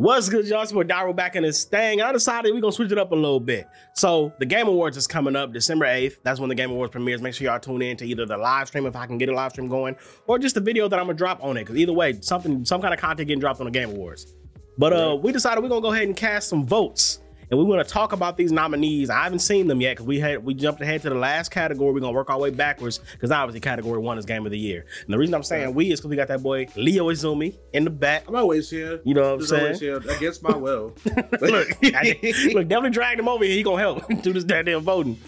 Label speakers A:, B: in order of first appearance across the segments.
A: What's good, y'all? It's your boy Dairu back in this thing. I decided we're going to switch it up a little bit. So the Game Awards is coming up December 8th. That's when the Game Awards premieres. Make sure y'all tune in to either the live stream, if I can get a live stream going, or just the video that I'm going to drop on it. Because either way, some kind of content getting dropped on the Game Awards. But we decided we're going to go ahead and cast some votes. And we want to talk about these nominees. I haven't seen them yet because we jumped ahead to the last category. We're going to work our way backwards because obviously category 1 is Game of the Year. And the reason I'm saying we is because we got that boy Leo Izumi in the back.
B: I'm always here.
A: You know what I'm saying?
B: Always here against my will.
A: Look, definitely dragged him over here. He going to help do this goddamn voting.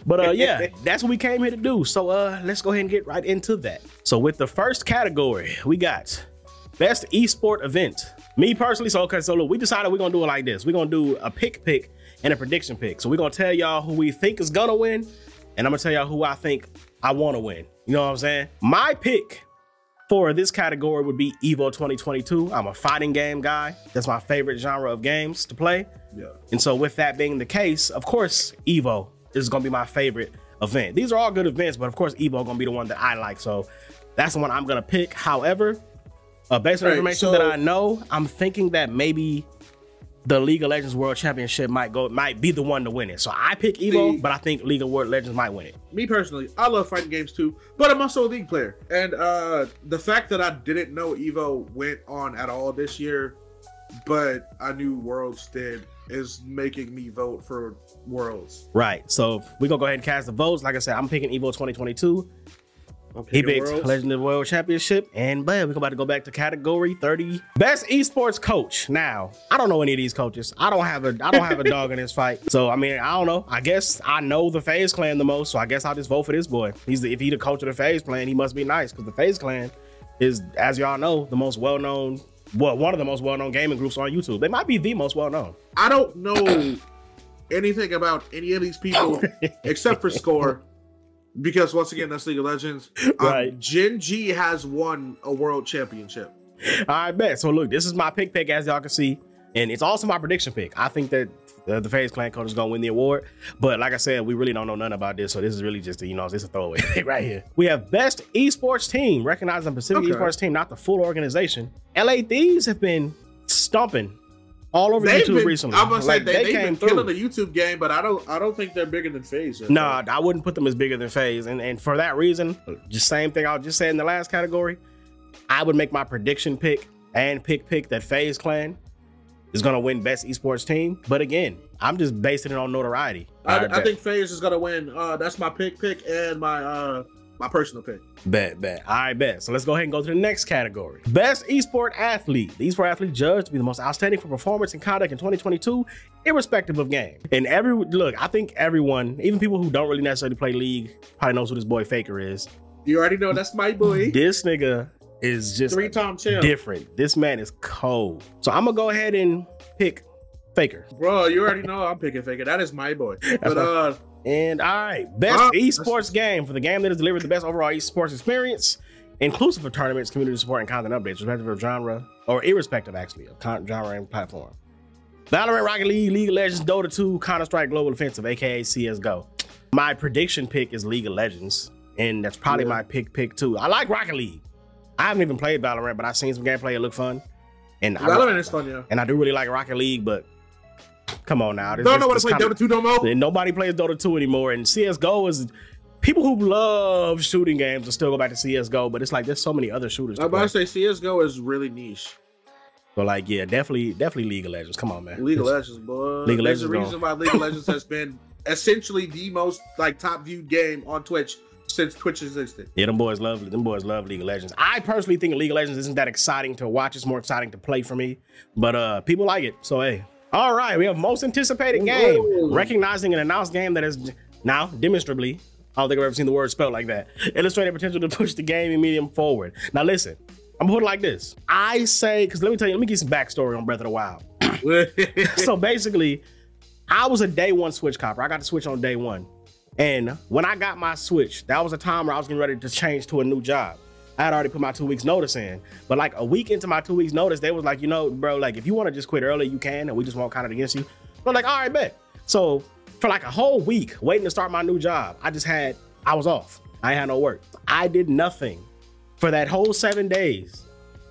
A: But yeah, that's what we came here to do. So let's go ahead and get right into that. So with the first category, we got Best Esport Event. Me personally, so look, we decided we're gonna do it like this. We're gonna do a pick and a prediction pick. So we're gonna tell y'all who we think is gonna win, and I'm gonna tell y'all who I think I wanna win. You know what I'm saying? My pick for this category would be Evo 2022. I'm a fighting game guy. That's my favorite genre of games to play. Yeah. And so with that being the case, of course, Evo is gonna be my favorite event. These are all good events, but of course, Evo gonna be the one that I like. So that's the one I'm gonna pick. However, based on information that I know, I'm thinking that maybe the League of Legends World Championship might be the one to win it. So I pick Evo, but I think League of Legends might win it.
B: Me personally, I love fighting games too, but I'm also a League player. And the fact that I didn't know Evo went on at all this year, but I knew Worlds did, is making me vote for Worlds.
A: Right. So we're going to go ahead and cast the votes. Like I said, I'm picking Evo 2022. He picked Legend of the World Championship, and we're about to go back to category 30. Best esports coach. Now, I don't know any of these coaches. I don't have a dog in this fight. So I mean, I don't know. I guess I know the FaZe Clan the most, so I guess I'll just vote for this boy. If he's the coach of the FaZe Clan, he must be nice, because the FaZe Clan is, as y'all know, the most well-known, one of the most well-known gaming groups on YouTube. They might be the most well-known.
B: I don't know anything about any of these people except for Score. Because once again, that's League of Legends.
A: Right.
B: Gen G has won a world championship.
A: I bet. So look, this is my pick, as y'all can see. And it's also my prediction pick. I think that the FaZe Clan coach is going to win the award. But like I said, we really don't know nothing about this. So this is really just, it's a throwaway pick right here. We have Best Esports Team, recognizing Pacific Esports Team, not the full organization. LA Thieves have been stomping all over YouTube recently.
B: I'm gonna say they've been killing the YouTube game, but I don't think they're bigger than FaZe.
A: No, I wouldn't put them as bigger than FaZe, and for that reason, just same thing I just said in the last category, I would make my prediction pick and pick that FaZe Clan is gonna win Best Esports Team. But again, I'm just basing it on notoriety.
B: I think FaZe is gonna win. That's my pick and my personal pick.
A: Bet. All right, bet. So let's go ahead and go to the next category. Best Esport Athlete. The Esport Athlete judged to be the most outstanding for performance and conduct in 2022, irrespective of game. And look, I think everyone, even people who don't really necessarily play League, probably knows who this boy Faker is.
B: You already know that's my boy.
A: This nigga is just
B: 3-time champ.
A: Different. This man is cold. So I'm gonna go ahead and pick Faker.
B: Bro, you already know I'm picking Faker. That is my boy. But
A: and all right, best esports game for the game that has delivered the best overall esports experience, inclusive of tournaments, community support, and content updates, respective of genre, or irrespective actually of genre and platform. Valorant, Rocket League, League of Legends, Dota 2, Counter-Strike Global Offensive, aka CSGO. My prediction pick is League of Legends, and that's probably my pick too. I like Rocket League. I haven't even played Valorant, but I've seen some gameplay. It looked fun. And
B: Valorant is fun, yeah.
A: And I do really like Rocket League, but come on now.
B: Don't know what to play Dota 2 no more.
A: Nobody plays Dota 2 anymore. And CSGO is, people who love shooting games will still go back to CSGO, but it's like there's so many other shooters.
B: I'm about to say CSGO is really niche.
A: So like, yeah, definitely League of Legends. Come on, man.
B: League of Legends, boy.
A: League of Legends.
B: There's a reason why League of Legends has been essentially the most top viewed game on Twitch since Twitch existed.
A: Yeah, them boys love League of Legends. I personally think League of Legends isn't that exciting to watch. It's more exciting to play for me. But people like it. So hey. All right, we have most anticipated game, recognizing an announced game that is now demonstrably, I don't think I've ever seen the word spelled like that, illustrating potential to push the gaming medium forward. Now listen, I'm gonna put it like this. I say, because let me tell you, let me give some backstory on Breath of the Wild. So basically, I was a day one Switch copper. I got the Switch on day one. And when I got my Switch, that was a time where I was getting ready to change to a new job. I had already put my 2 weeks notice in, but like a week into my 2 weeks notice, they was like, bro, like if you want to just quit early, you can, and we just won't count it against you. But like, all right, bet. So for like a whole week waiting to start my new job, I was off. I had no work. I did nothing for that whole 7 days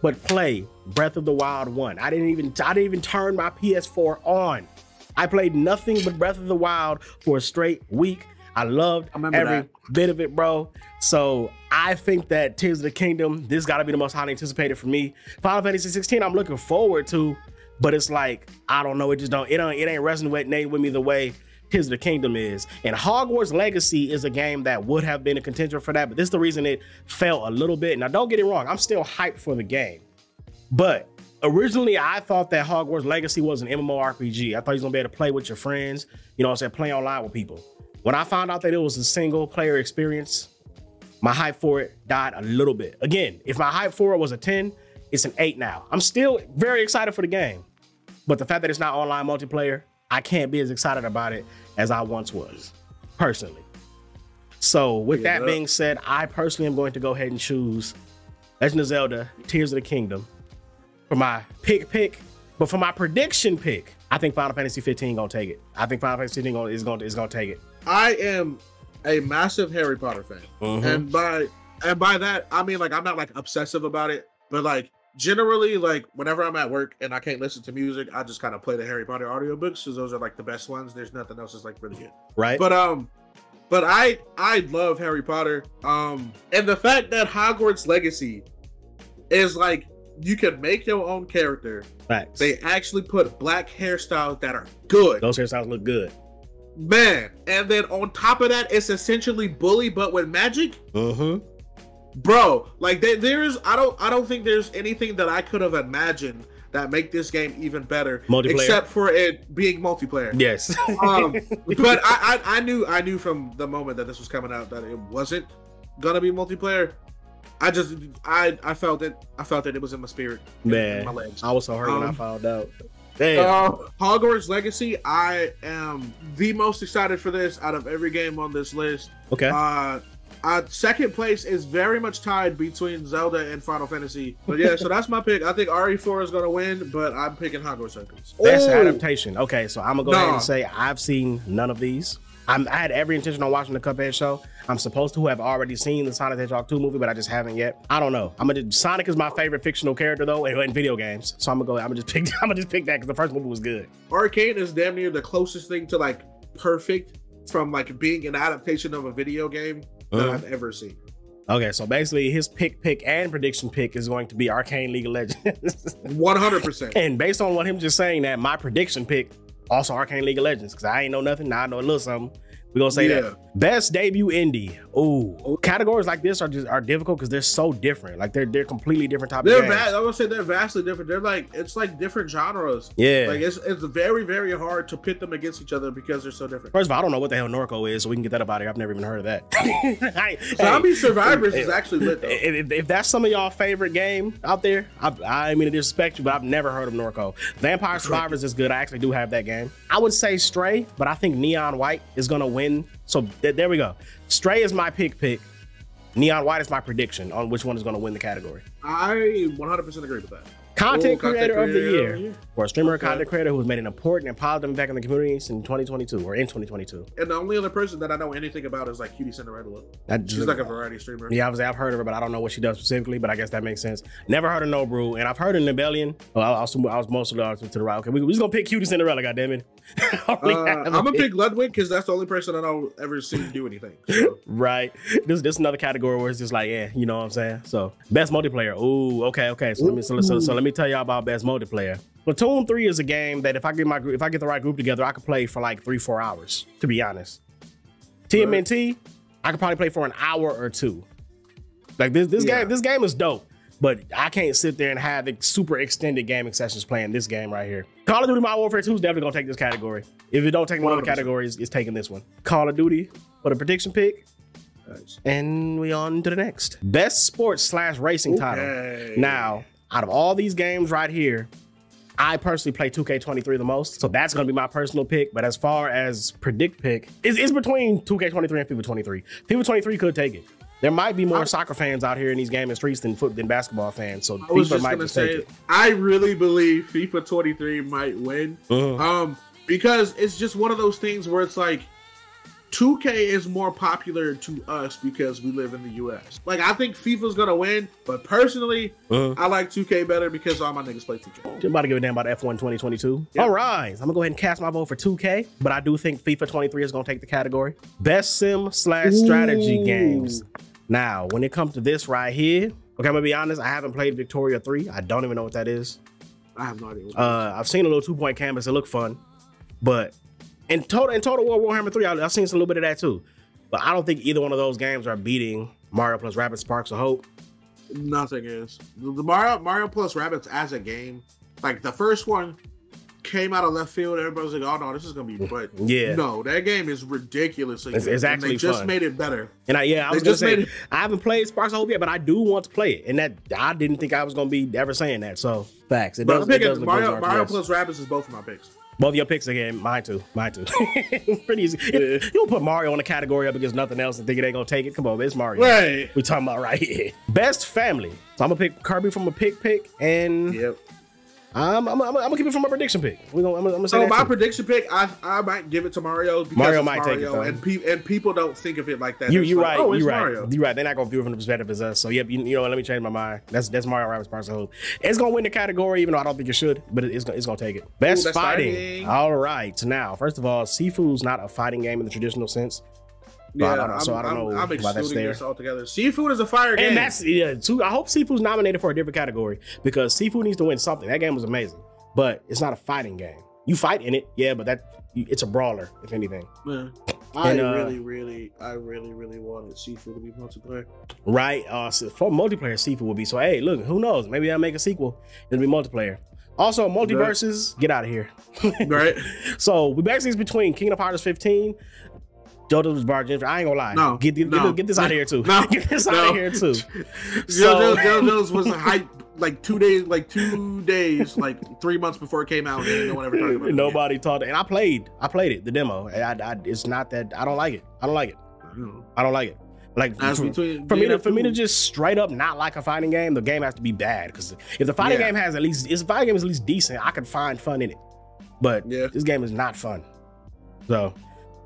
A: but play Breath of the Wild 1. I didn't even turn my PS4 on. I played nothing but Breath of the Wild for a straight week. I loved every bit of it, bro. So I think that Tears of the Kingdom, this got to be the most highly anticipated for me. Final Fantasy 16, I'm looking forward to, but it's like, I don't know, it ain't resonating with me the way Tears of the Kingdom is. And Hogwarts Legacy is a game that would have been a contender for that, but this is the reason it fell a little bit. Now, don't get it wrong, I'm still hyped for the game, but originally I thought that Hogwarts Legacy was an MMORPG. I thought you was gonna be able to play with your friends, you know what I'm saying, play online with people. When I found out that it was a single player experience, my hype for it died a little bit. Again, if my hype for it was a 10, it's an 8 now. I'm still very excited for the game, but the fact that it's not online multiplayer, I can't be as excited about it as I once was, personally. So with that being said, I personally am going to go ahead and choose Legend of Zelda, Tears of the Kingdom for my pick, but for my prediction pick, I think Final Fantasy 15 gonna take it. I think Final Fantasy 15 is gonna take it.
B: I am a massive Harry Potter fan, and by that I mean, like, I'm not like obsessive about it, but like generally, like whenever I'm at work and I can't listen to music, I just kind of play the Harry Potter audiobooks because those are like the best ones. There's nothing else that's like really good,
A: right?
B: But I love Harry Potter, and the fact that Hogwarts Legacy is like, you can make your own character.
A: Facts.
B: They actually put black hairstyles that are good.
A: Those hairstyles look good,
B: man. And then on top of that, it's essentially Bully but with magic. Bro, like there's I don't think there's anything that I could have imagined that make this game even better, except for it being multiplayer.
A: Yes.
B: But I knew from the moment that this was coming out that it wasn't gonna be multiplayer. I felt it. I felt that it was in my spirit.
A: Man,
B: in my legs.
A: I was so hurt when I found out. Damn.
B: Hogwarts Legacy, I am the most excited for this out of every game on this list.
A: Okay.
B: Second place is very much tied between Zelda and Final Fantasy. But yeah, so that's my pick. I think RE4 is going to win, but I'm picking Hogwarts Legacy.
A: Best adaptation. Okay, so I'm going to go ahead and say I've seen none of these. I had every intention on watching the Cuphead show. I'm supposed to have already seen the Sonic the Hedgehog 2 movie, but I just haven't yet. I don't know. Sonic is my favorite fictional character though in video games. So I'm gonna just pick that because the first movie was good.
B: Arcane is damn near the closest thing to like perfect from like being an adaptation of a video game that I've ever seen.
A: Okay, so basically his pick and prediction pick is going to be Arcane League of Legends.
B: 100%.
A: And based on what him just saying that, my prediction pick also Arcane League of Legends, because I ain't know nothing. Now I know a little something. We're gonna say that. Best debut indie. Ooh. Categories like this are difficult because they're so different. Like they're completely different type of games.
B: I'm gonna say they're vastly different. They're like, it's like different genres.
A: Yeah.
B: Like it's very, very hard to pit them against each other because they're so different.
A: First of all, I don't know what the hell Norco is, so we can get that up out of here. I've never even heard of that.
B: Zombie Survivors is actually lit though.
A: If that's some of y'all favorite game out there, I mean to disrespect you, but I've never heard of Norco. Vampire Survivors is good. I actually do have that game. I would say Stray, but I think Neon White is gonna win. So there we go. Stray is my pick. Neon White is my prediction on which one is going to win the category.
B: I 100% agree with that.
A: Content creator of the year for a streamer or content creator who has made an important and positive impact on the communities in 2022 or in 2022.
B: And the only other person that I know anything about is like Cutie Cinderella. She's like a variety streamer.
A: Yeah, I've heard of her, but I don't know what she does specifically, but I guess that makes sense. Never heard of No Brew, and I've heard of Nebellion. Well, I was mostly to the right. Okay, we're just going to pick Cutie Cinderella, goddammit.
B: I'm gonna pick Ludwig because that's the only person I know ever seen do anything. So. Right.
A: This is another category where it's just like, yeah, you know what I'm saying? So best multiplayer. Ooh, okay. So let me tell y'all about best multiplayer. Splatoon 3 is a game that if I get the right group together, I could play for like 3-4 hours, to be honest. TMNT, I could probably play for an hour or two. Like this game is dope. But I can't sit there and have the super extended gaming sessions playing this game right here. Call of Duty Modern Warfare 2 is definitely gonna take this category. If it don't take one of the categories, it's taking this one. Call of Duty for the prediction pick. Nice. And we on to the next. Best sports / racing title. Now, out of all these games right here, I personally play 2K23 the most. So that's gonna be my personal pick. But as far as predict pick, it's between 2K23 and FIFA 23. FIFA 23 could take it. There might be more soccer fans out here in these gaming streets than basketball fans. So FIFA might just take it.
B: I really believe FIFA 23 might win. Because it's just one of those things where it's like, 2K is more popular to us because we live in the US. Like, I think FIFA's gonna win, but personally, I like 2K better because all my niggas play 2K.
A: Just about to give a damn about F1 2022.
B: Yep.
A: All right, I'm gonna go ahead and cast my vote for 2K, but I do think FIFA 23 is gonna take the category. Best sim/strategy games. Now, when it comes to this right here, okay, I'm gonna be honest, I haven't played Victoria 3. I don't even know what that is.
B: I have no idea.
A: I've seen a little 2-point canvas. It looked fun, but in Total War Warhammer 3, I've seen a little bit of that too. But I don't think either one of those games are beating Mario plus Rabbids Sparks of Hope.
B: Nothing is. The Mario plus Rabbids as a game, like the first one came out of left field. Everybody was like, "Oh no, this is gonna be," but no, that game is ridiculously good.
A: It's actually
B: they just made it better.
A: And I was gonna say, I haven't played Sparks of Hope yet, but I do want to play it. And that I didn't think I was gonna be ever saying that. So facts.
B: Mario plus Rabbids is both of my picks.
A: Both of your picks again, mine too. Pretty easy. You don't put Mario in a category up against nothing else and think it ain't gonna take it. Come on, it's Mario.
B: Right.
A: We talking about right here. Best family. So I'm gonna pick Kirby from a pick, and
B: yep.
A: I'm gonna keep it from my prediction pick. I'm gonna say
B: my prediction pick, I might give it to Mario because
A: Mario might take it though.
B: and people don't think of it like that.
A: You're right.
B: Oh,
A: you're
B: Mario.
A: right. You're right. They're not gonna view it from the perspective as us. So yep, you know what? Let me change my mind. That's Mario Rabbids Sparks of Hope. It's gonna win the category, even though I don't think it should, but it's gonna take it. Best fighting. All right. Now, first of all, Sifu's not a fighting game in the traditional sense.
B: Yeah,
A: I don't know
B: I'm
A: why that's there.
B: this altogether. Seafood is a fire game.
A: And that's I hope Sifu's nominated for a different category because Sifu needs to win something. That game was amazing, but it's not a fighting game. You fight in it, yeah, but it's a brawler, if anything.
B: Yeah. I really wanted Seafood to be multiplayer.
A: Right. So for multiplayer, Seafood would be. So hey, look, who knows? Maybe I'll make a sequel. It'll be multiplayer. Also, multiverses, get out of here.
B: Right.
A: So we basically is between Kingdom Hearts 15. JoJo's Bizarre Adventure. I ain't gonna lie.
B: No,
A: get this out of here too.
B: No,
A: get this out of here too.
B: JoJo's was a hype like 2 days, like 3 months before it came out. And no one ever talked about it.
A: Nobody talked. And I played it, the demo. It's not that I don't like it. I don't like it. Like for me to just straight up not like a fighting game, the game has to be bad. Because if the fighting game is at least decent, I can find fun in it. But this game is not fun. So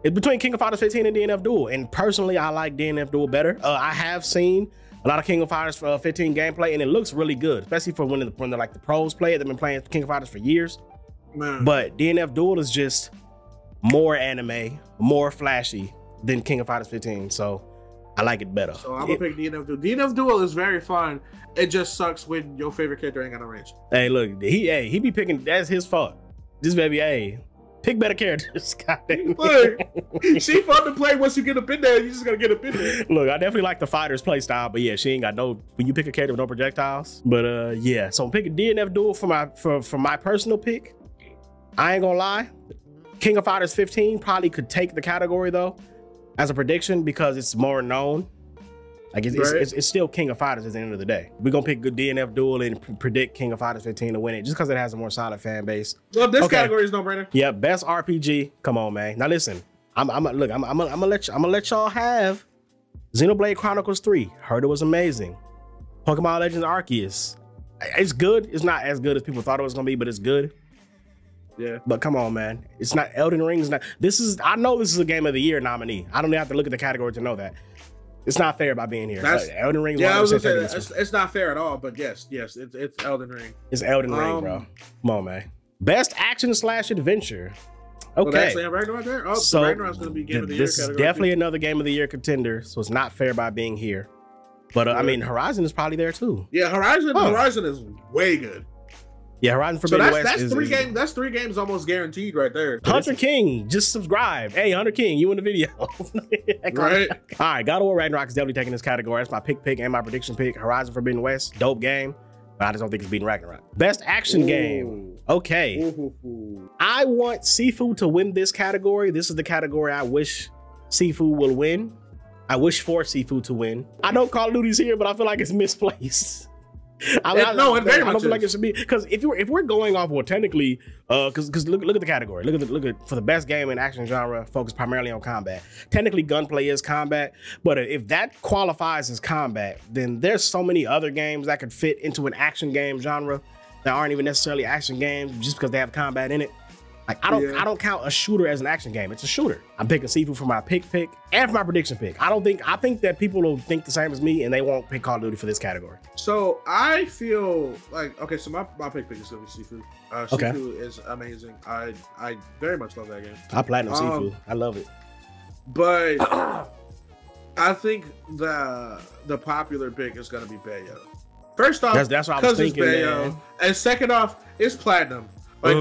A: it's between King of Fighters 15 and DNF Duel. And personally, I like DNF Duel better. I have seen a lot of King of Fighters 15 gameplay, and it looks really good, especially for when the pros play it. They've been playing King of Fighters for years. Man. But DNF Duel is just more anime, more flashy than King of Fighters 15. So I like it better.
B: So I'm gonna pick DNF Duel. DNF Duel is very fun. It just sucks when your favorite character ain't got no range.
A: Hey, look, he be picking. That's his fault. This baby, pick better characters. Goddamn.
B: She fun to play once you get up in there. You just gotta get up in there.
A: Look, I definitely like the fighter's play style, but yeah, she ain't got no. When you pick a character with no projectiles, but yeah. So I'm picking DNF Duel for my personal pick. I ain't gonna lie, King of Fighters 15 probably could take the category though, as a prediction because it's more known. Like it's still King of Fighters at the end of the day. We're gonna pick good DNF Duel and predict King of Fighters 15 to win it just because it has a more solid fan base.
B: Well, this category is no brainer.
A: Yeah, best RPG. Come on, man. Now listen, I'm gonna let y'all have Xenoblade Chronicles 3. Heard it was amazing. Pokemon Legends Arceus. It's good. It's not as good as people thought it was gonna be, but it's good.
B: Yeah.
A: But come on, man. It's not Elden Ring. I know this is a Game of the Year nominee. I don't have to look at the category to know that. It's not fair by being here. Elden Ring.
B: Yeah, I was gonna say it's not fair at all. But yes, it's Elden Ring.
A: It's Elden Ring, bro. Come on, man. Best action / adventure. Okay.
B: Well, actually, Ragnarok there. Oh, so Ragnarok's gonna be Game of the Year.
A: This is definitely another Game of the Year contender. So it's not fair by being here. But I mean, Horizon is probably there too.
B: Yeah, Horizon is way good.
A: Yeah, Horizon Forbidden West.
B: That's three games almost guaranteed right there.
A: Hunter King, just subscribe. Hey, Hunter King, you in the video.
B: Right.
A: All right, God of War Ragnarok is definitely taking this category. That's my pick and my prediction pick. Horizon Forbidden West, dope game. But I just don't think it's beating Ragnarok. Best action game. Okay. I want Sifu to win this category. This is the category I wish Sifu will win. I wish for Sifu to win. I know Call of Duty's here, but I feel like it's misplaced. I don't feel like it should be, because if we're going off, well, technically, because look at the category, look at for the best game in action genre focused primarily on combat. Technically, gunplay is combat, but if that qualifies as combat, then there's so many other games that could fit into an action game genre that aren't even necessarily action games just because they have combat in it. Like I don't count a shooter as an action game. It's a shooter. I'm picking Sifu for my pick and for my prediction pick. I think that people will think the same as me and they won't pick Call of Duty for this category.
B: So I feel like so my pick is gonna be Sifu. Sifu is amazing. I very much love that game.
A: I platinum Sifu. I love it.
B: But I think the popular pick is gonna be Bayo. First off,
A: that's what I was thinking, man.
B: And second off, it's platinum. Like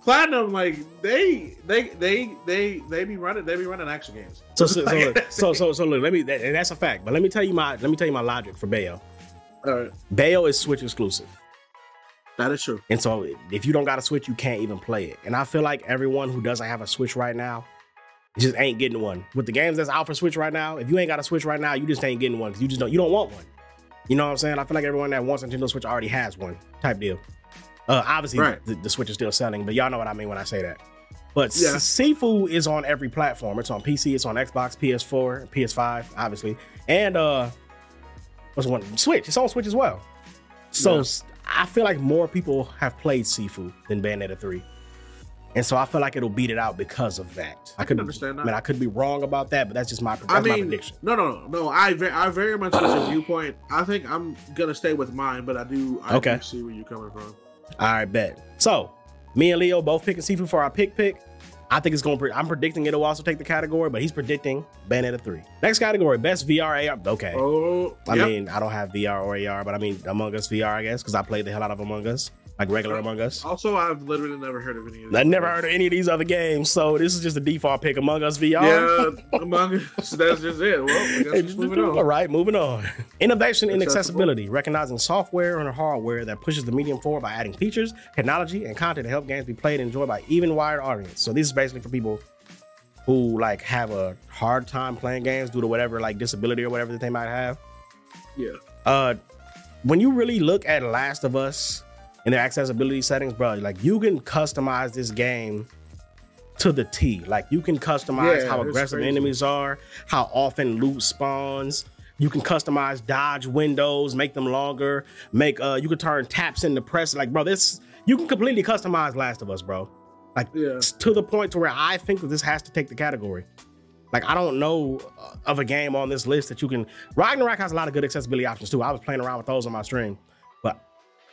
B: platinum, like they be running action games.
A: So look, and that's a fact. But let me tell you my logic for Bayo.
B: All right,
A: Bayo is Switch exclusive.
B: That is true.
A: And so if you don't got a Switch, you can't even play it. And I feel like everyone who doesn't have a Switch right now just ain't getting one. With the games that's out for Switch right now, if you ain't got a Switch right now, you just ain't getting one because you don't want one. You know what I'm saying? I feel like everyone that wants a Nintendo Switch already has one type deal. Obviously, right. the Switch is still selling, but y'all know what I mean when I say that. But Sifu is on every platform. It's on PC, it's on Xbox, PS4, PS5, obviously. And what's one? Switch. It's on Switch as well. So I feel like more people have played Sifu than Bayonetta 3. And so I feel like it'll beat it out because of that.
B: I can understand that.
A: I mean, I could be wrong about that, but that's just my prediction.
B: No. I very much see your viewpoint. I think I'm gonna stay with mine, but I do see where you're coming from.
A: All right, bet. So me and Leo both picking Sifu for our pick. I think it's going. I'm predicting it'll also take the category, but he's predicting Bayonetta 3. Next category, best VR AR. Okay. I mean, I don't have VR or AR, but I mean Among Us VR, I guess, because I played the hell out of Among Us. Like regular Among Us.
B: Also, I've literally never heard of any of these.
A: I never heard of any of these other games, so this is just a default pick. Among Us VR.
B: Yeah, Among Us. That's just it. Well, I guess just moving on.
A: All right, moving on. Innovation in accessibility, recognizing software and hardware that pushes the medium forward by adding features, technology, and content to help games be played and enjoyed by even wider audience. So this is basically for people who like have a hard time playing games due to whatever like disability or whatever that they might have.
B: Yeah.
A: When you really look at Last of Us in their accessibility settings, bro, like you can customize this game to the T. Like you can customize how aggressive enemies are, how often loot spawns. You can customize dodge windows, make them longer, you can turn taps into press. Like, bro, you can completely customize Last of Us, bro. Like to the point to where I think that this has to take the category. Like, I don't know of a game on this list that you can. Ragnarok has a lot of good accessibility options too. I was playing around with those on my stream, but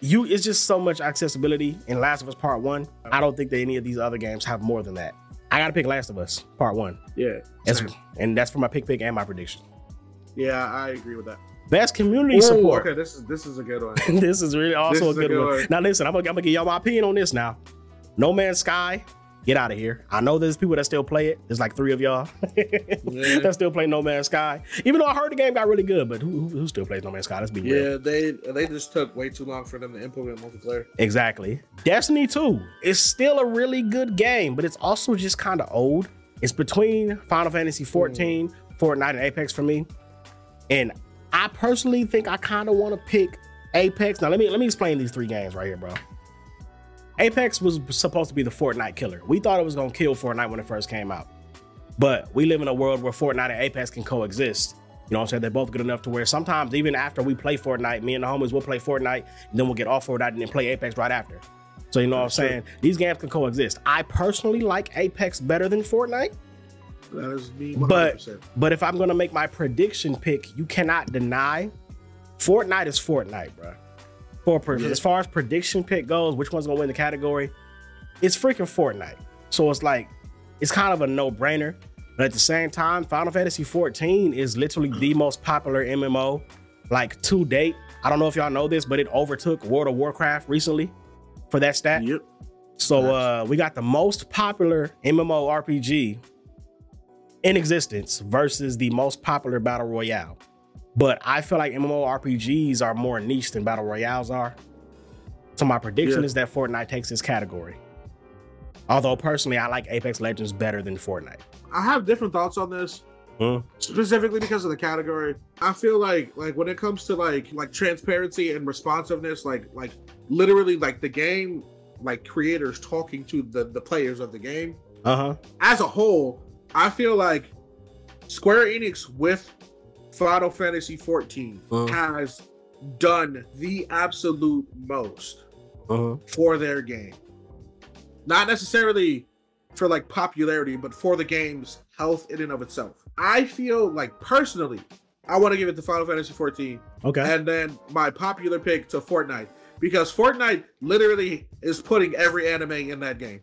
A: it's just so much accessibility in Last of Us Part 1. I don't think that any of these other games have more than that. I gotta pick Last of Us Part 1.
B: Yeah.
A: And that's for my pick and my prediction.
B: Yeah, I agree with that.
A: Best community support.
B: Okay, this is a good one.
A: This is really also a good one. Now listen, I'm gonna give y'all my opinion on this now. No Man's Sky, get out of here. I know there's people that still play it. There's like 3 of y'all that still play No Man's Sky. Even though I heard the game got really good, but who still plays No Man's Sky? Let's be real.
B: Yeah, they just took way too long for them to implement multiplayer.
A: Exactly. Destiny 2 is still a really good game, but it's also just kind of old. It's between Final Fantasy 14, Fortnite, and Apex for me. And I personally think I kind of want to pick Apex. Now let me explain these 3 games right here, bro. Apex was supposed to be the Fortnite killer. We thought it was going to kill Fortnite when it first came out. But we live in a world where Fortnite and Apex can coexist. You know what I'm saying? They're both good enough to where sometimes even after we play Fortnite, me and the homies will play Fortnite, and then we'll get off Fortnite and then play Apex right after. So you know what I'm saying? These games can coexist. I personally like Apex better than Fortnite.
B: That is me 100%.
A: But if I'm going to make my prediction pick, you cannot deny Fortnite is Fortnite, bro. As far as prediction pick goes, which one's gonna win the category? It's freaking Fortnite. So it's like, it's kind of a no-brainer. But at the same time, Final Fantasy 14 is literally the most popular MMO, like to date. I don't know if y'all know this, but it overtook World of Warcraft recently for that stat.
B: Yep.
A: So we got the most popular MMO RPG in existence versus the most popular Battle Royale. But I feel like MMORPGs are more niche than Battle Royales are. So my prediction is that Fortnite takes this category. Although personally, I like Apex Legends better than Fortnite.
B: I have different thoughts on this, specifically because of the category. I feel like when it comes to like transparency and responsiveness, like literally like the game, like creators talking to the players of the game. As a whole, I feel like Square Enix with Final Fantasy 14 has done the absolute most for their game. not necessarily for like popularity, but for the game's health in and of itself. I feel like personally, I want to give it to Final Fantasy 14.
A: Okay.
B: And then my popular pick to Fortnite, because Fortnite literally is putting every anime in that game.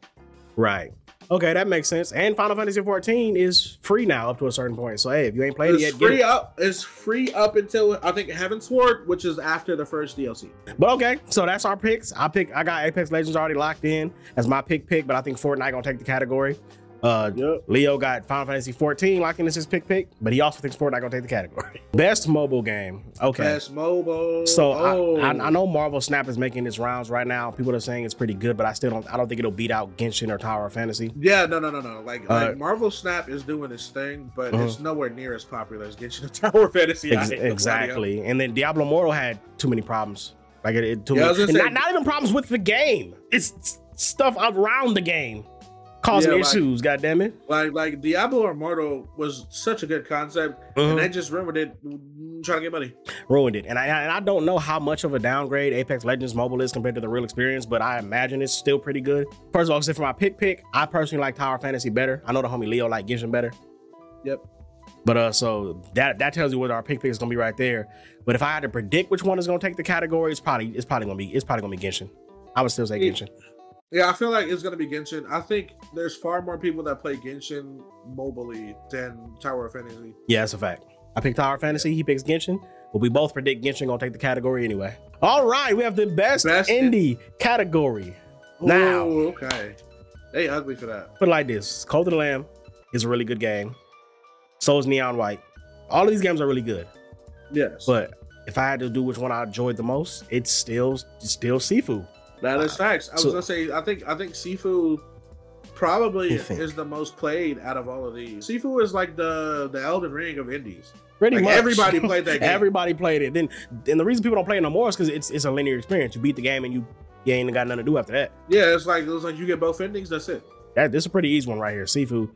A: Right. Okay, that makes sense. And Final Fantasy 14 is free now up to a certain point. So hey, if you ain't played it yet, get it.
B: It's free up until I think Heaven's Sword, which is after the first DLC.
A: But okay, so that's our picks. I got Apex Legends already locked in as my pick, but I think Fortnite gonna take the category. Leo got Final Fantasy 14 locked in as his pick, but he also thinks Fortnite gonna take the category. Best mobile game. Okay.
B: Best mobile.
A: So I know Marvel Snap is making its rounds right now. People are saying it's pretty good, but I don't think it'll beat out Genshin or Tower of Fantasy.
B: Yeah, no. Like Marvel Snap is doing its thing, but it's nowhere near as popular as Genshin or Tower of Fantasy.
A: Exactly. And then Diablo Immortal had too many problems. Like not even problems with the game. It's stuff around the game causing issues, goddammit.
B: Like Diablo Immortal was such a good concept, and they just ruined it trying to get money.
A: Ruined it. And I don't know how much of a downgrade Apex Legends Mobile is compared to the real experience, but I imagine it's still pretty good. First of all, except for my pick, I personally like Tower Fantasy better. I know the homie Leo like Genshin better.
B: Yep.
A: But so that tells you what our pick is gonna be right there. But if I had to predict which one is gonna take the category, it's probably gonna be Genshin. I would still say Genshin.
B: Yeah, I feel like it's going to be Genshin. I think there's far more people that play Genshin mobilely than Tower of Fantasy.
A: Yeah, that's a fact. I picked Tower of Fantasy, he picks Genshin, but we both predict Genshin gonna take the category anyway. All right, we have the best indie category. Now,
B: okay. They ugly for that.
A: Put it like this, Cult of the Lamb is a really good game. So is Neon White. All of these games are really good.
B: Yes.
A: But if I had to do which one I enjoyed the most, it's still Sifu.
B: That is facts. I was gonna say, I think Sifu probably is the most played out of all of these. Sifu is like the Elden Ring of indies.
A: Pretty much.
B: Everybody played that game.
A: Everybody played it. Then the reason people don't play it no more is because it's a linear experience. You beat the game and you ain't got nothing to do after that.
B: Yeah, it's like you get both endings. That's it.
A: This is a pretty easy one right here. Sifu,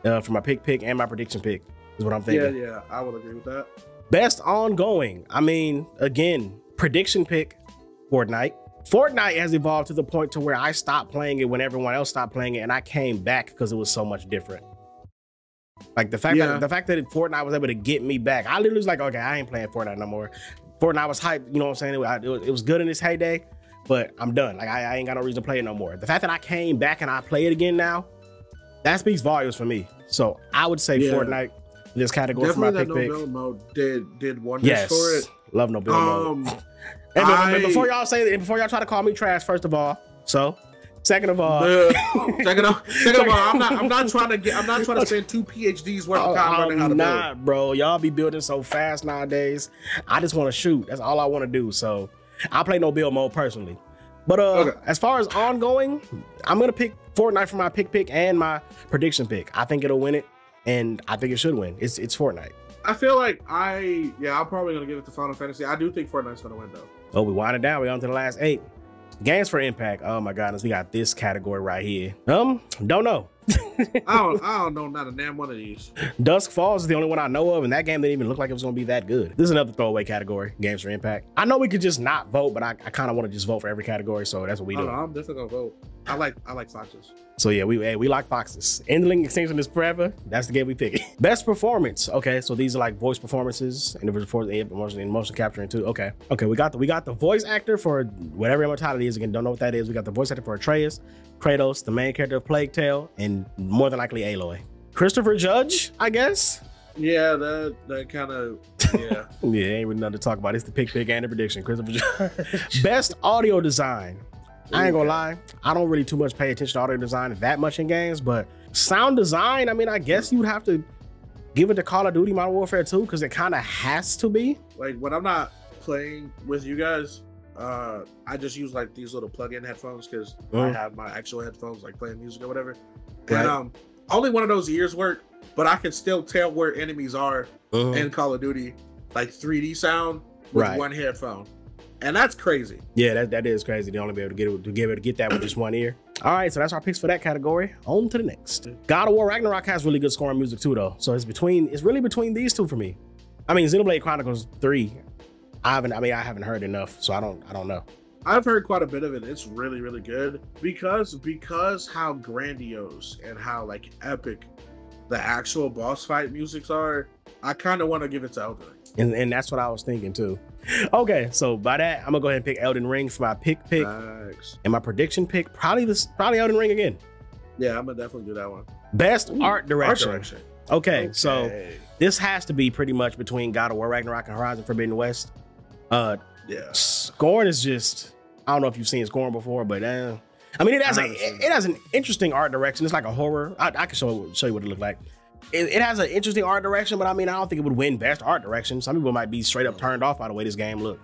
A: for my pick and my prediction pick is what I'm thinking.
B: Yeah, I would agree with that.
A: Best ongoing. I mean, again, prediction pick, Fortnite. Fortnite has evolved to the point to where I stopped playing it when everyone else stopped playing it, and I came back because it was so much different. Like the fact that Fortnite was able to get me back, I literally was like, okay, I ain't playing Fortnite no more. Fortnite was hype, you know what I'm saying? It was good in its heyday, but I'm done. Like I ain't got no reason to play it no more. The fact that I came back and I play it again now, that speaks volumes for me. So I would say Fortnite in this category.
B: Definitely
A: for my pick.
B: No build mode did wonders for it.
A: Love no build mode. And before y'all say that, before y'all try to call me trash, first of all, second of all,
B: I'm not trying to spend 2 PhDs worth of time learning how to build.
A: Bro, y'all be building so fast nowadays. I just want to shoot. That's all I want to do. So I play no build mode personally. But as far as ongoing, I'm gonna pick Fortnite for my pick and my prediction pick. I think it'll win it, and I think it should win. It's Fortnite.
B: I feel like I'm probably gonna give it to Final Fantasy. I do think Fortnite's gonna win though.
A: Oh, we winding down. We're on to the last 8 games for impact. Oh my goodness, we got this category right here. Don't know.
B: I don't know not a damn one of these.
A: Dusk Falls is the only one I know of, and that game didn't even look like it was gonna be that good. This is another throwaway category, games for impact. I know we could just not vote, but I kind of want to just vote for every category, so that's what we do.
B: No, I'm definitely gonna vote. I like foxes.
A: So yeah, we like foxes. Endling Extinction is forever. That's the game we pick. Best performance. Okay, so these are like voice performances, and motion capturing too. Okay, we got the voice actor for whatever immortality is. Again, don't know what that is. We got the voice actor for Atreus, Kratos, the main character of Plague Tale, and more than likely Aloy. Christopher Judge, I guess.
B: Yeah, that kind of
A: yeah, ain't really nothing to talk about. It's the pick and the prediction. Christopher Judge. Best audio design. I ain't gonna lie, I don't really too much pay attention to audio design that much in games, but sound design, I mean, I guess you would have to give it to Call of Duty Modern Warfare 2 because it kind of has to be.
B: Like when I'm not playing with you guys, I just use like these little plug-in headphones because I have my actual headphones, like playing music or whatever. Right. And only one of those ears work, but I can still tell where enemies are in Call of Duty, like 3D sound with one headphone. And that's crazy.
A: Yeah, that is crazy. To only be able to get that with just one ear. All right, so that's our picks for that category. On to the next. God of War Ragnarok has really good scoring music too, though. So it's really between these two for me. I mean, Xenoblade Chronicles 3. I haven't heard enough, so I don't know.
B: I've heard quite a bit of it. It's really, really good because how grandiose and how like epic the actual boss fight musics are. I kind of want to give it to Elden Ring.
A: And that's what I was thinking too. Okay, so by that, I'm gonna go ahead and pick Elden Ring for my pick.
B: Nice.
A: And my prediction pick, probably Elden Ring again.
B: Yeah, I'm gonna definitely do that one.
A: Best art direction.
B: Art direction.
A: Okay, so this has to be pretty much between God of War Ragnarok and Horizon Forbidden West. Yeah. Scoring is just, I don't know if you've seen Scoring before, but I mean, it has an interesting art direction. It's like a horror. I can show you what it looked like. It has an interesting art direction, but I mean, I don't think it would win best art direction. Some people might be straight up turned off by the way this game looked.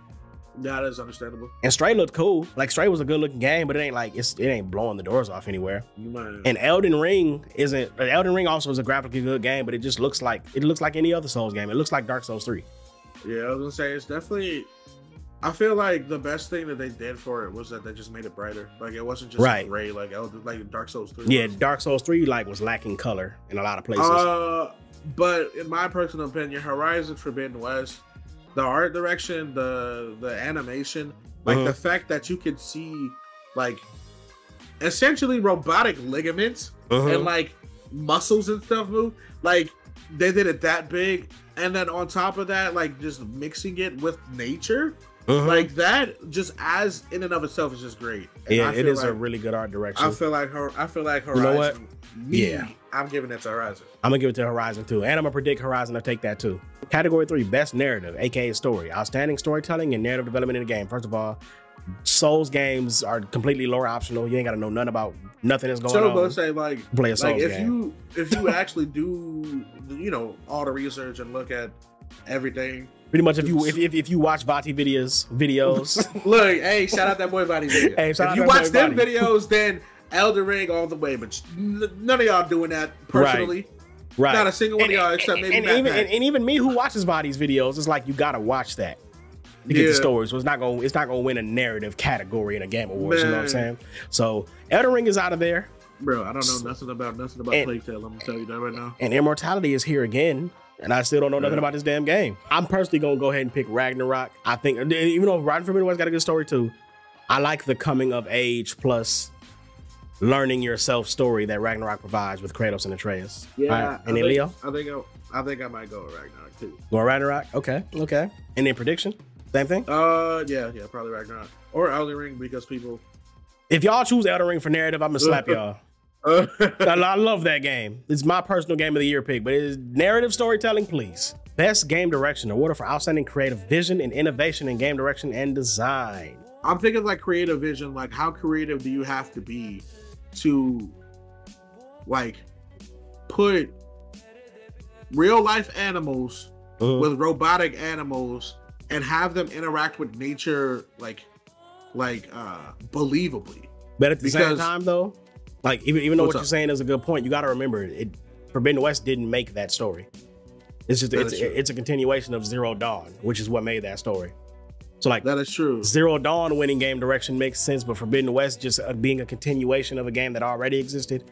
B: Yeah, that is understandable.
A: And Stray looked cool. Like Stray was a good looking game, but it ain't like it ain't blowing the doors off anywhere. And Elden Ring also is a graphically good game, but it just looks like any other Souls game. It looks like Dark Souls 3.
B: Yeah, I was gonna say it's definitely. I feel like the best thing that they did for it was that they just made it brighter. Like it wasn't just gray like Dark Souls 3.
A: Yeah, Dark Souls 3 was lacking color in a lot of places.
B: But in my personal opinion, Horizon Forbidden West, the art direction, the animation, like the fact that you could see like essentially robotic ligaments and like muscles and stuff move, like they did it that big, and then on top of that, like just mixing it with nature. Like that, just as in and of itself, is just great. And
A: yeah, it is a really good art direction.
B: I feel like Horizon.
A: You know what?
B: I'm giving it to Horizon.
A: I'm gonna give it to Horizon too, and I'm gonna predict Horizon to take that too. Category 3, best narrative, aka story, outstanding storytelling and narrative development in the game. First of all, Souls games are completely lore optional. You ain't gotta know nothing about nothing that's going on.
B: So let's say play a
A: Souls game.
B: if you actually do all the research and look at everything.
A: Pretty much, if you watch Vati videos,
B: look, hey, shout out that boy Vati video.
A: Hey,
B: if you watch them videos, then Elden Ring all the way. But none of y'all doing that personally. Right. Not a single one of y'all except maybe
A: and even me who watches Vati's videos, it's like you gotta watch that to get the story. So it's not gonna win a narrative category in a Game Awards. You know what I'm saying? So Elden Ring is out of there.
B: Bro, I don't know nothing about Plague Tale. I'm gonna tell you that right now.
A: And Immortality is here again. And I still don't know nothing about this damn game. I'm personally gonna go ahead and pick Ragnarok. I think, even though Horizon Forbidden West got a good story too, I like the coming of age plus learning yourself story that Ragnarok provides with Kratos and Atreus.
B: Yeah.
A: And then Leo?
B: I think I might go with Ragnarok too.
A: Go Ragnarok? Okay. And then prediction? Same thing?
B: Yeah, probably Ragnarok. Or Elden Ring, because people.
A: If y'all choose Elden Ring for narrative, I'm gonna slap y'all. I love that game. It's my personal game of the year pick, but it is narrative storytelling, please. Best game direction, awarded for outstanding creative vision and innovation in game direction and design.
B: I'm thinking like creative vision, like how creative do you have to be to like put real life animals with robotic animals and have them interact with nature like believably.
A: But at the same time though, like even though what you're saying is a good point, you got to remember Forbidden West didn't make that story. It's just it's a continuation of Zero Dawn, which is what made that story. So like
B: that is true.
A: Zero Dawn winning game direction makes sense, but Forbidden West just being a continuation of a game that already existed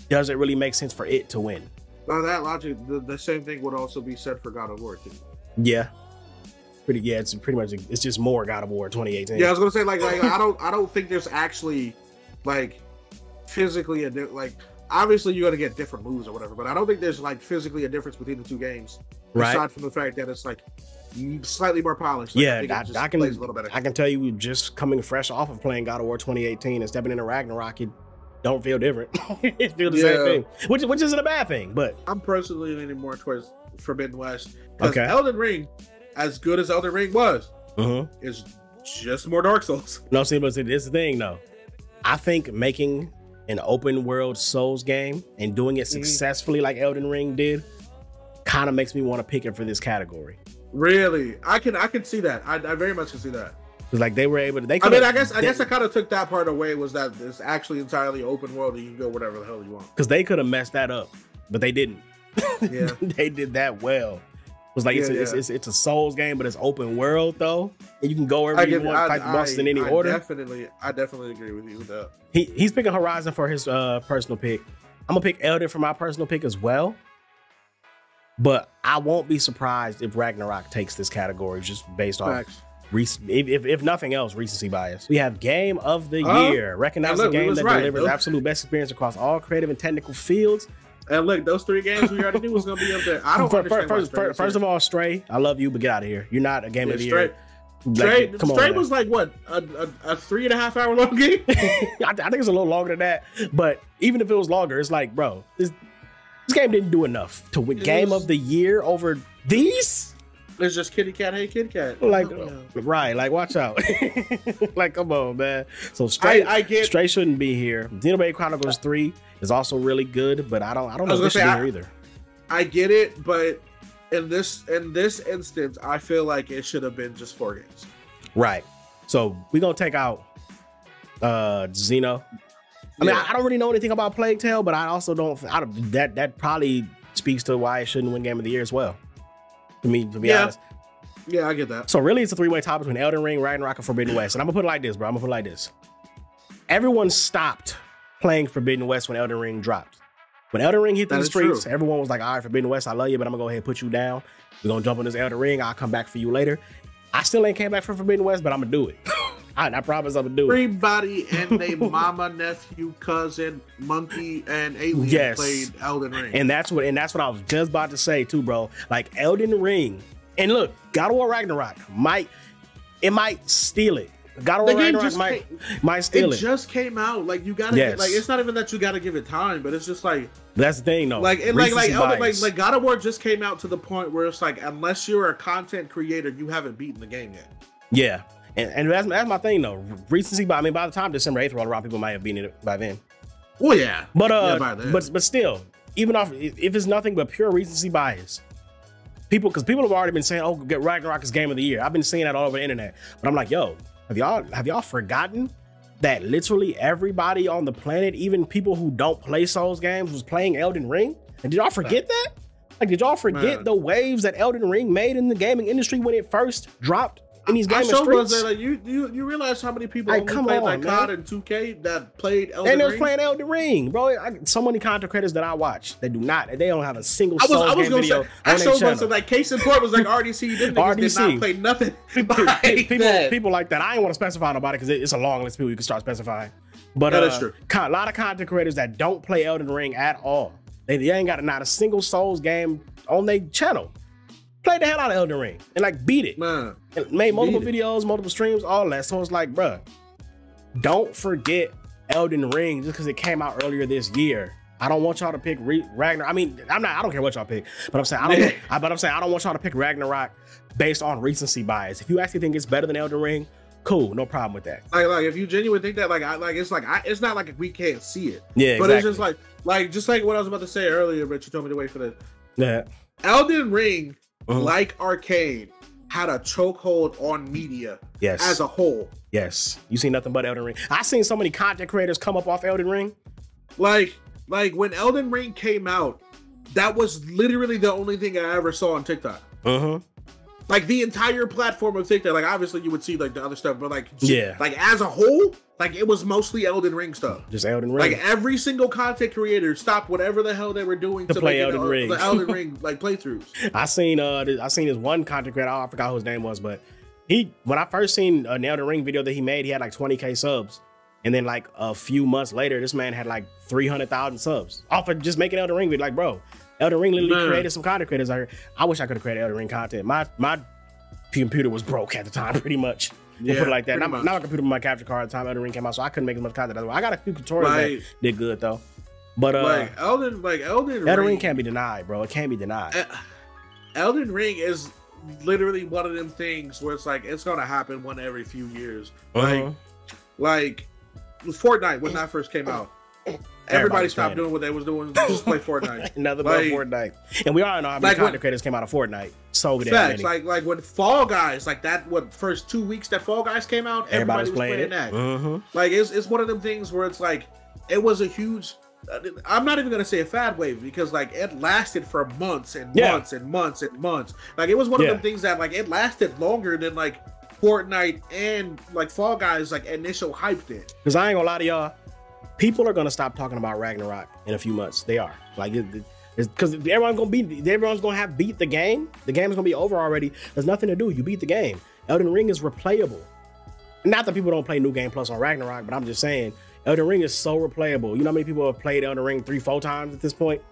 A: doesn't really make sense for it to win.
B: By that logic, the same thing would also be said for God of War too.
A: Yeah. It's pretty much it's just more God of War 2018.
B: Yeah, I was gonna say like I don't think there's actually like physically obviously you're gonna get different moves or whatever, but I don't think there's like physically a difference between the two games.
A: Right.
B: Aside from the fact that it's like slightly more polished.
A: Yeah, I can tell you, just coming fresh off of playing God of War 2018 and stepping into Ragnarok, it don't feel different. It feels the same thing, which isn't a bad thing. But
B: I'm personally leaning more towards Forbidden West because Elden Ring, as good as Elden Ring was, is just more Dark Souls.
A: No, see, but it's the thing though. I think making an open world Souls game and doing it successfully like Elden Ring did kind of makes me want to pick it for this category.
B: Really? I can see that. I very much can see that.
A: Because like they were able to.
B: I guess I kind of took that part away, was that it's actually entirely open world and you can go whatever the hell you want.
A: Because they could have messed that up, but they didn't. Yeah, they did that well. It was like it's a Souls game, but it's open world though, and you can go wherever you want, type bosses in any order.
B: I definitely agree with you with that.
A: He's picking Horizon for his personal pick. I'm gonna pick Elden for my personal pick as well. But I won't be surprised if Ragnarok takes this category just based off if nothing else, recency bias. We have Game of the Year. Recognize the game that delivers absolute best experience across all creative and technical fields.
B: And look, those 3 games we already knew was going to be up there. I don't understand.
A: First of all, Stray, I love you, but get out of here. You're not a Game of the Year.
B: Stray was like what, a 3.5 hour long game?
A: I think it's a little longer than that. But even if it was longer, it's like, bro, this game didn't do enough to win Game of the Year over these.
B: It's just kitty cat, hey kitty cat.
A: Like, right? Like, watch out. Like, come on, man. So Stray shouldn't be here. Xenoblade Chronicles 3 is also really good, but I don't know if it should be here either.
B: I get it, but in this instance, I feel like it should have been just 4 games.
A: Right. So we're gonna take out Xeno. I mean, I don't really know anything about Plague Tale, but I also don't. That probably speaks to why it shouldn't win Game of the Year as well. To be honest.
B: Yeah, I get that.
A: So really, it's a 3-way tie between Elden Ring, Ragnarok, and Forbidden West. And I'm gonna put it like this, bro. Everyone stopped playing Forbidden West when Elden Ring dropped. When Elden Ring hit the streets, everyone was like, all right, Forbidden West, I love you, but I'm gonna go ahead and put you down. We're gonna jump on this Elden Ring. I'll come back for you later. I still ain't came back for Forbidden West, but I'm gonna do it. I promise I'm gonna do it.
B: Everybody and their mama, nephew, cousin, monkey, and alien played Elden Ring.
A: And that's what I was just about to say too, bro. Like Elden Ring, and look, God of War Ragnarok might steal it. God of War Ragnarok might steal it.
B: It just came out. Like you gotta like it's not even that you gotta give it time, but it's just like
A: that's the thing though.
B: Like God of War just came out to the point where it's like unless you're a content creator, you haven't beaten the game yet.
A: Yeah. And that's my thing though. Recency bias. I mean, by the time December 8th rolled around, people might have beaten it by then.
B: Well, yeah.
A: But still, even if it's nothing but pure recency bias, people have already been saying, "Oh, get Ragnarok is Game of the Year." I've been seeing that all over the internet. But I'm like, yo, have y'all forgotten that literally everybody on the planet, even people who don't play Souls games, was playing Elden Ring? And did y'all forget that? Like, did y'all forget the waves that Elden Ring made in the gaming industry when it first dropped? In these gaming streets,
B: like, you realize how many people only played like COD and 2K that played Elden Ring?
A: And they was playing Elden Ring, bro. So many content creators that I watch, they don't have a single Souls game video on their channel.
B: Like case in point was like RDC. Them niggas did not play nothing.
A: People like that. I ain't want to specify nobody because it's a long list of people you can start specifying. But
B: that is true.
A: A lot of content creators that don't play Elden Ring at all. They ain't got not a single Souls game on their channel. Played the hell out of Elden Ring and like beat it. Man, and made multiple videos, multiple streams, all that. So it's like, bruh, don't forget Elden Ring just because it came out earlier this year. I don't want y'all to pick Ragnarok. I mean, I don't care what y'all pick, but I'm saying I don't want y'all to pick Ragnarok based on recency bias. If you actually think it's better than Elden Ring, cool, no problem with that.
B: Like if you genuinely think that, it's not like we can't see it.
A: Yeah,
B: but it's just like what I was about to say earlier, but you told me to wait for that.
A: Yeah,
B: Elden Ring. Like Arcane, had a chokehold on media as a whole.
A: Yes. You see nothing but Elden Ring. I seen so many content creators come up off Elden Ring.
B: Like when Elden Ring came out, that was literally the only thing I ever saw on TikTok. Like the entire platform of TikTok. Like obviously you would see like the other stuff, but like as a whole, like it was mostly Elden Ring stuff.
A: Just Elden Ring.
B: Like every single content creator stopped whatever the hell they were doing to
A: play Elden Ring.
B: The Elden Ring like playthroughs.
A: I seen this one content creator. I forgot who his name was, but when I first seen an Elden Ring video that he made, he had like 20K subs, and then like a few months later, this man had like 300,000 subs off of just making Elden Ring video. Like, bro, Elden Ring literally created some content creators out here. I wish I could have created Elden Ring content. My computer was broke at the time, pretty much. Yeah, put it like that. Now my computer with my capture card at the time Elden Ring came out, so I couldn't make as much content. I got a few tutorials that did good though. But
B: Elden
A: Ring can't be denied, bro. It can't be denied.
B: Elden Ring is literally one of them things where it's like it's gonna happen one every few years. Like Fortnite when that first came out. Everybody stopped doing what they was doing. Just play Fortnite.
A: Another Fortnite. And we all know how many content creators came out of Fortnite. So
B: facts. Like when Fall Guys, like that first 2 weeks that Fall Guys came out, everybody was playing that. Like it's one of them things where it's like it was a huge. I'm not even gonna say a fad wave because like it lasted for months and months and months and months. Like it was one of them things that like it lasted longer than like Fortnite and like Fall Guys like initial hype did.
A: Because I ain't gonna lie to y'all. People are gonna stop talking about Ragnarok in a few months. They are like, because everyone's gonna have beat the game. The game is gonna be over already. There's nothing to do. You beat the game, Elden Ring is replayable. Not that people don't play New Game Plus on Ragnarok, but I'm just saying Elden Ring is so replayable. You know how many people have played Elden Ring 3-4 times at this point?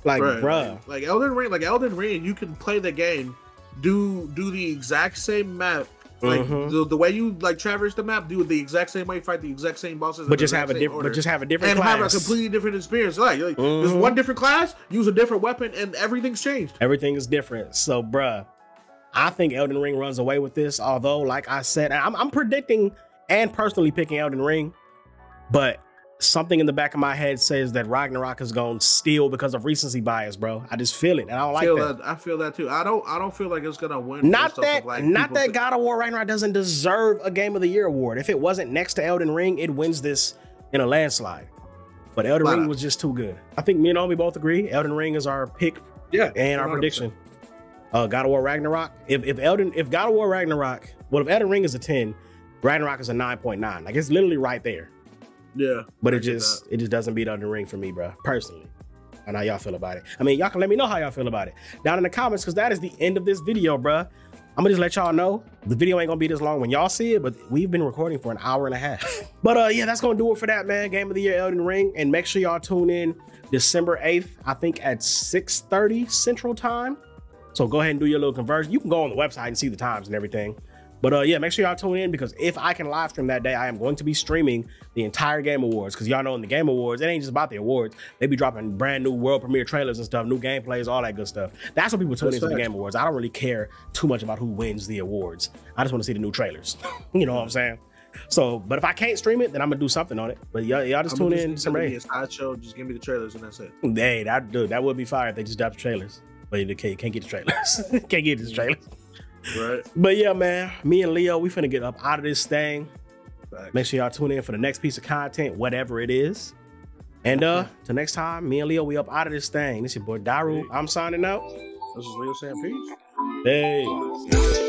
A: Like, right, bruh.
B: Like Elden Ring, you can play the game, do the exact same map. Like the way you like traverse the map, do it the exact same way, fight the exact same bosses,
A: but just have a different,
B: and
A: class.
B: have a completely different experience. Like there's one different class, use a different weapon, and everything's changed.
A: Everything is different. So, bruh, I think Elden Ring runs away with this. Although, like I said, I'm predicting and personally picking Elden Ring, but something in the back of my head says that Ragnarok is going to steal because of recency bias, bro. I just feel it, and I don't like that.
B: I feel that too. I don't feel like it's gonna win.
A: Not that God of War Ragnarok doesn't deserve a Game of the Year award. If it wasn't next to Elden Ring, it wins this in a landslide. But Elden Ring was just too good. I think me and Omi both agree. Elden Ring is our pick, and our 100%. Prediction. God of War Ragnarok. If God of War Ragnarok, if Elden Ring is a 10, Ragnarok is a 9.9. Like, it's literally right there.
B: Yeah,
A: but it just doesn't beat Elden Ring for me, bro. Personally, and how y'all feel about it. I mean, y'all can let me know how y'all feel about it down in the comments, because that is the end of this video, bro. I'm gonna just let y'all know the video ain't gonna be this long when y'all see it, but we've been recording for an hour and a half. But yeah, that's gonna do it for that, man. Game of the Year, Elden Ring, and make sure y'all tune in December 8th, I think at 6:30 Central Time. So go ahead and do your little conversion. You can go on the website and see the times and everything. But yeah, make sure y'all tune in, because if I can live stream that day, I am going to be streaming the entire Game Awards. Because y'all know in the Game Awards, it ain't just about the awards. They be dropping brand new world premiere trailers and stuff, new gameplays, all that good stuff. That's what people tune into the Game Awards. I don't really care too much about who wins the awards. I just want to see the new trailers. You know what I'm saying? So, but if I can't stream it, then I'm gonna do something on it. But y'all just tune in.
B: Just give me the trailers and that's it.
A: Hey, that would be fire if they just drop the trailers. But you can't get the trailers. Can't get the trailers.
B: Right.
A: But yeah, man, me and Leo, we finna get up out of this thing. Facts. Make sure y'all tune in for the next piece of content, whatever it is. And till next time, me and Leo, we up out of this thing. This your boy Dairu. I'm signing out.
B: This is Leo saying peace.
A: Hey.